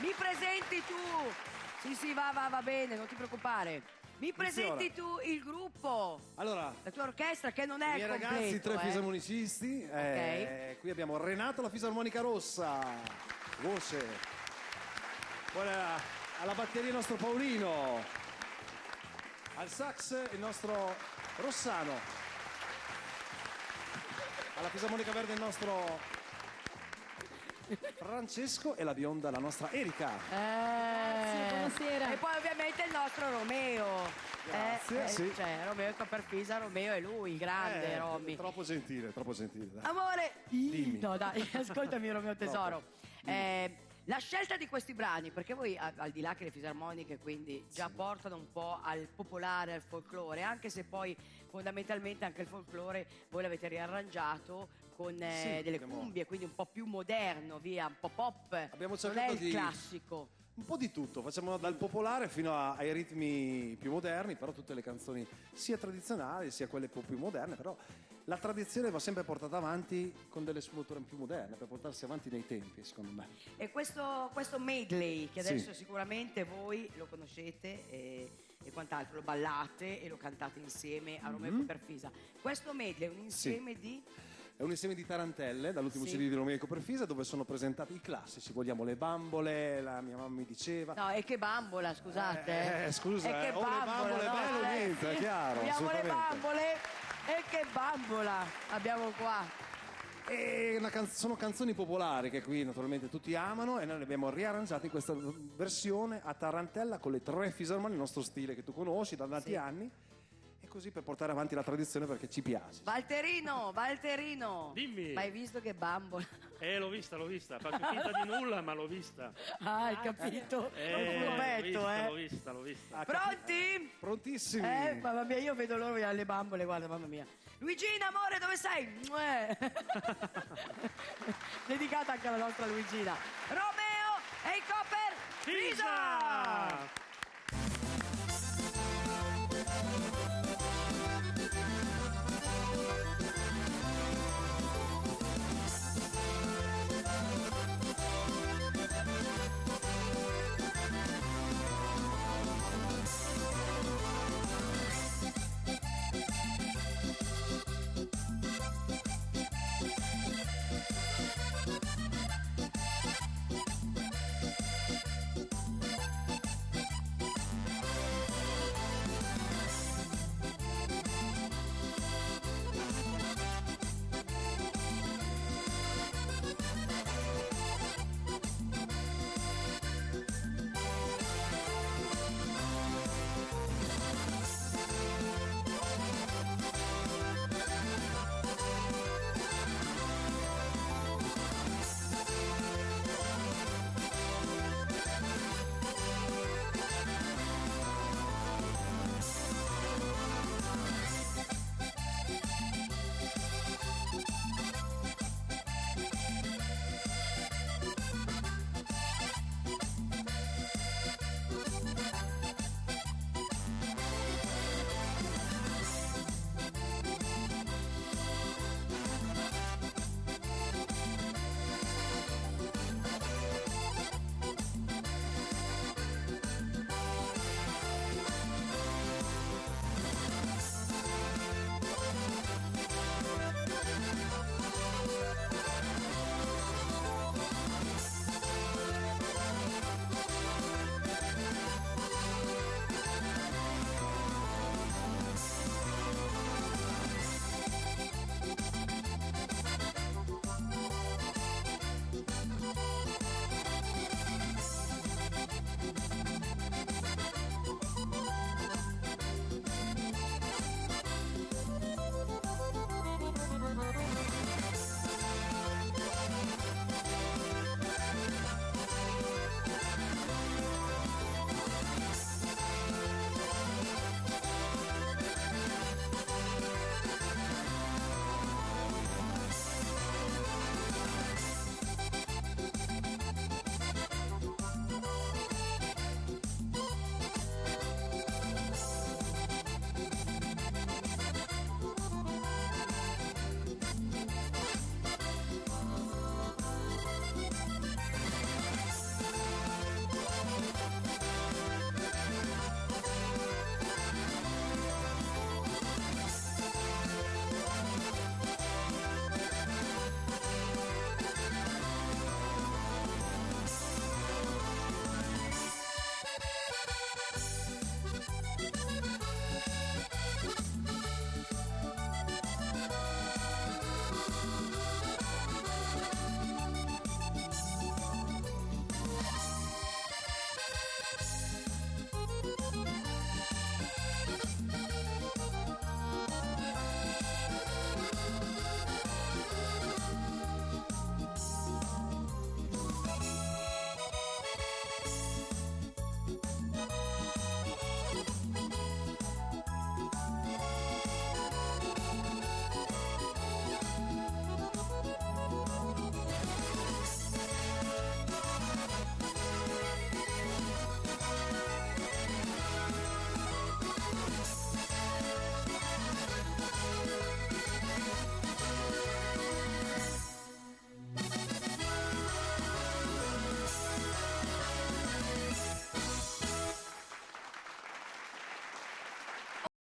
Mi presenti tu? Sì, va bene, non ti preoccupare. Mi presenti tu il gruppo? Allora, la tua orchestra che non è i miei completo, ragazzi, 3 fisarmonicisti. Qui abbiamo Renato, la fisarmonica rossa, voce. Poi alla batteria il nostro Paolino. Al sax il nostro Rossano. Alla fisarmonica verde il nostro Francesco e la bionda la nostra Erika. Grazie, buonasera. E poi ovviamente il nostro Romeo. Grazie, sì. Cioè, Romeo è Cooperfisa, Romeo è lui, il grande Romy. Troppo gentile, dai. Amore, dimmi. no dai, ascoltami Romeo tesoro. La scelta di questi brani, perché voi al di là che le fisarmoniche quindi già portano un po' al popolare, al folklore, anche se poi fondamentalmente anche il folklore voi l'avete riarrangiato con delle cumbie, quindi un po' più moderno, via, un po' pop. Abbiamo non è cercato il classico. Un po' di tutto, facciamo dal popolare fino ai ritmi più moderni, però tutte le canzoni sia tradizionali sia quelle un po' più moderne, però la tradizione va sempre portata avanti con delle sfumature più moderne per portarsi avanti nei tempi, secondo me. E questo medley che adesso sicuramente voi lo conoscete e quant'altro, lo ballate e lo cantate insieme a Romeo e Cooperfisa. Questo medley è un insieme di... È un insieme di tarantelle dall'ultimo CD di Romeo e Cooperfisa, dove sono presentati i classici. Vogliamo le bambole, la mia mamma mi diceva. No, e che bambola, scusate. Scusa, e che o le bambole, no, bello niente, è chiaro. Vogliamo le bambole e che bambola abbiamo qua. E sono canzoni popolari che qui naturalmente tutti amano e noi le abbiamo riarrangiate in questa versione a tarantella con le 3 fisarmonie, il nostro stile che tu conosci da tanti anni. E così per portare avanti la tradizione perché ci piace. Valterino! Dimmi! Ma hai visto che bambola? L'ho vista. Faccio finta di nulla, ma l'ho vista. Ah, hai capito? L'ho vista. Pronti? Prontissimi! Mamma mia, io vedo loro le bambole, guarda, mamma mia. Luigina, amore, dove sei? Dedicata anche alla nostra Luigina. Romeo e Cooperfisa!